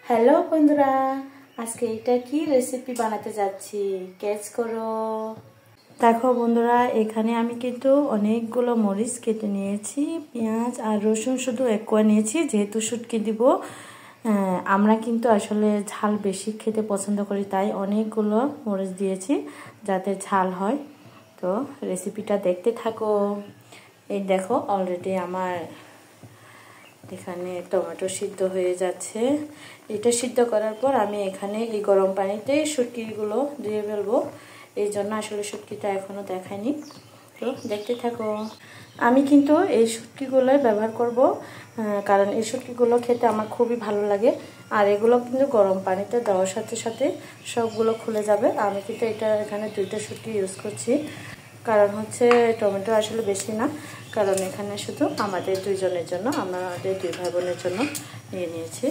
Hello বন্ধুরা, আজকে এটা কি রেসিপি বানাতে যাচ্ছি, ক্যাচ করো। দেখো বন্ধুরা, এখানে আমি কিন্তু অনেকগুলো মরিচ কেটে নিয়েছি, পেঁয়াজ আর রসুন শুধু এক কোয়া নিয়েছি, যেহেতু শুটকি দিব। আমরা কিন্তু আসলে ঝাল বেশি খেতে পছন্দ করি, তাই অনেকগুলো মরিচ দিয়েছি যাতে ঝাল হয়। তো রেসিপিটা দেখতে থাকো। এই দেখো, অলরেডি আমার এখানে টমেটো সিদ্ধ হয়ে যাচ্ছে। এটা সিদ্ধ করার পর আমি এখানে এই গরম পানিতে শুটকিগুলো ধুয়ে ফেলবো। এই জন্য আসলে শুটকিটা এখনো দেখাইনি, তো দেখতে থাকো। আমি কিন্তু এই শুটকিগুলো ব্যবহার করব, কারণ এই শুটকিগুলো খেতে আমার খুবই ভালো লাগে। আর এগুলো কিন্তু গরম পানিতে দেওয়ার সাথে সাথে সবগুলো খুলে যাবে। আমি কিন্তু এটা এখানে 2টা শুটকি ইউজ করছি, কারণ হচ্ছে টমেটো আসলে বেশি না, কারণ এখানে শুধু আমাদের 2 জনের জন্য, আমাদের 2 ভাই বোনের জন্য নিয়ে নিয়েছি।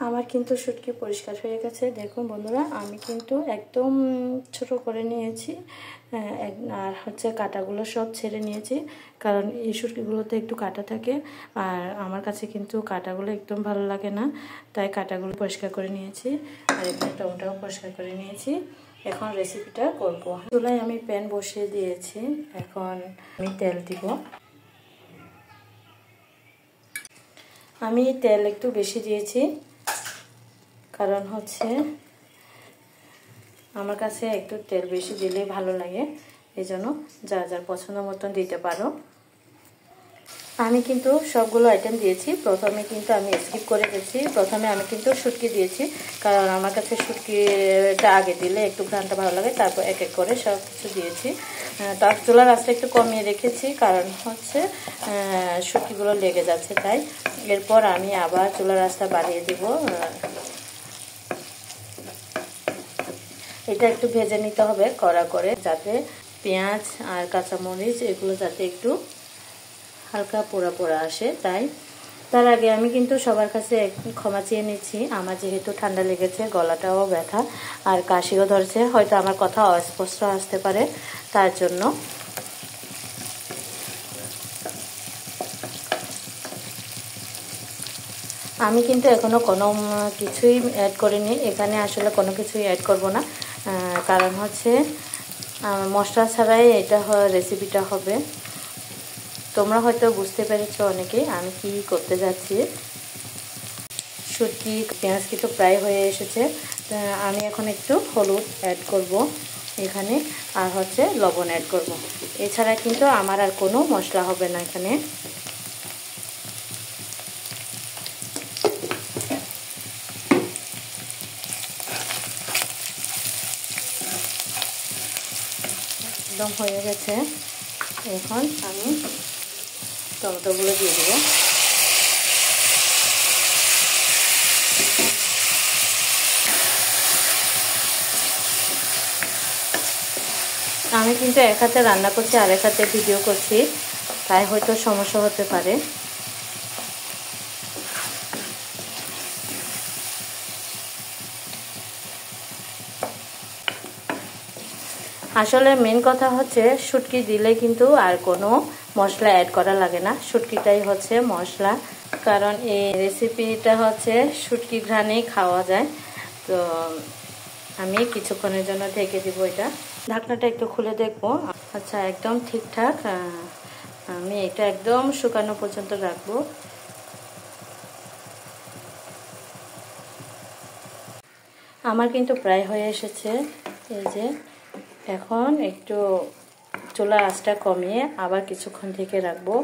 আমার কিন্তু শুটকি পরিষ্কার হয়ে গেছে। দেখুন বন্ধুরা, আমি কিন্তু একদম ছোট করে নিয়েছি, আর হচ্ছে কাঁটাগুলো সব ছেড়ে নিয়েছি, কারণ এই শুটকিগুলোতে একটু কাঁটা থাকে, আর আমার কাছে কিন্তু কাঁটাগুলো একদম ভালো লাগে না, তাই কাঁটাগুলো পরিষ্কার করে নিয়েছি। আর এখানে টমেটোও পরিষ্কার করে নিয়েছি। এখন রেসিপিটা করব। চুলায় আমি প্যান বসিয়ে দিয়েছি, এখন আমি তেল দিব। আমি তেল একটু বেশি দিয়েছি, কারণ হচ্ছে আমার কাছে একটু তেল বেশি দিলেই ভালো লাগে, এই জন্য যার যার পছন্দ মতন দিতে পারো। আমি কিন্তু সবগুলো আইটেম দিয়েছি। প্রথমে কিন্তু আমি স্কিপ করে গেছি, প্রথমে আমি কিন্তু শুটকি দিয়েছি, কারণ আমার কাছে শুটকিটা আগে দিলে একটু ঘ্রাণটা ভালো লাগে। তারপর এক এক করে সব কিছু দিয়েছি। তার চুলার আঁচটা একটু কমিয়ে রেখেছি, কারণ হচ্ছে শুটকিগুলো লেগে যাচ্ছে, তাই। এরপর আমি আবার চুলার আঁচটা বাড়িয়ে দিব। এটা একটু ভেজে নিতে হবে কড়া করে, যাতে পেঁয়াজ আর কাঁচামরিচ এগুলো যাতে একটু হালকা পোড়া পোড়া আসে, তাই। তার আগে আমি কিন্তু সবার কাছে ক্ষমা চেয়ে নিচ্ছি। আমার যেহেতু ঠান্ডা লেগেছে, গলাটাও ব্যথা আর কাশিও ধরছে, হয়তো আমার কথা অস্পষ্ট আসতে পারে, তার জন্য। আমি কিন্তু এখনো কোনো কিছুই অ্যাড করিনি, এখানে আসলে কোনো কিছুই অ্যাড করব না, কারণ হচ্ছে মশলা ছাড়াই এটা রেসিপিটা হবে। তোমরা হয়তো বুঝতে পেরেছো অনেকেই আমি কি করতে যাচ্ছি। শুটকি পেঁয়াজ কিন্তু প্রায় হয়ে এসেছে, আমি এখন একটু হলুদ অ্যাড করব এখানে, আর হচ্ছে লবণ অ্যাড করব। এছাড়া কিন্তু আমার আর কোনো মশলা হবে না এখানে। একদম হয়ে গেছে। এখন আমি টমেটোগুলো দিয়ে দেবো। আমি কিন্তু এক হাতে রান্না করছি আর এক হাতে ভিডিও করছি, তাই হয়তো সমস্যা হতে পারে। আসলে মেন কথা হচ্ছে শুটকি দিলে কিন্তু আর কোনো মশলা অ্যাড করা লাগে না, শুটকিটাই হচ্ছে মশলা, কারণ এই রেসিপিটা হচ্ছে শুটকি ঘ্রাণেই খাওয়া যায়। তো আমি কিছুক্ষণের জন্য ঢেকে দিব। এটা ঢাকনাটা একটু খুলে দেখবো। আচ্ছা, একদম ঠিকঠাক। আমি এটা একদম শুকানো পর্যন্ত রাখবো। আমার কিন্তু প্রায় হয়ে এসেছে, এই যে। এখন একটু চুলার আঁচটা কমিয়ে আবার কিছুক্ষণ থেকে রাখবো,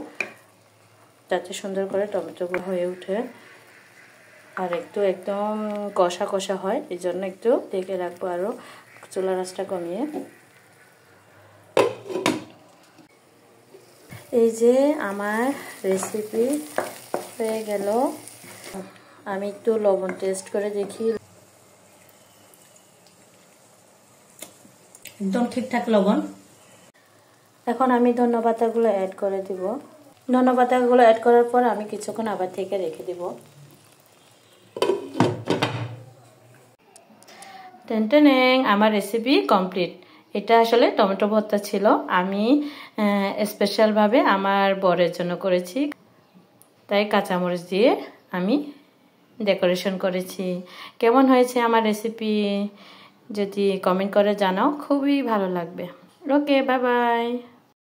যাতে সুন্দর করে টমেটোগুলো হয়ে ওঠে আর একটু একদম কষা কষা হয়, এই জন্য একটু ঢেকে রাখবো আরও চুলার আঁচটা কমিয়ে। এই যে আমার রেসিপি হয়ে গেল। আমি একটু লবণ টেস্ট করে দেখি, একদম ঠিকঠাক লবণ। এখন আমি ধনেপাতাগুলো অ্যাড করে দিব। ধনেপাতাগুলো অ্যাড করার পর আমি কিছুক্ষণ আবার থেকে রেখে দিব। টেনটেনেং, আমার রেসিপি কমপ্লিট। এটা আসলে টমেটো ভর্তা ছিল, আমি স্পেশালভাবে আমার বরের জন্য করেছি। তাই কাঁচামরিচ দিয়ে আমি ডেকোরেশন করেছি। কেমন হয়েছে আমার রেসিপি যদি কমেন্ট করে জানাও, খুবই ভালো লাগবে। ওকে, বাই বাই।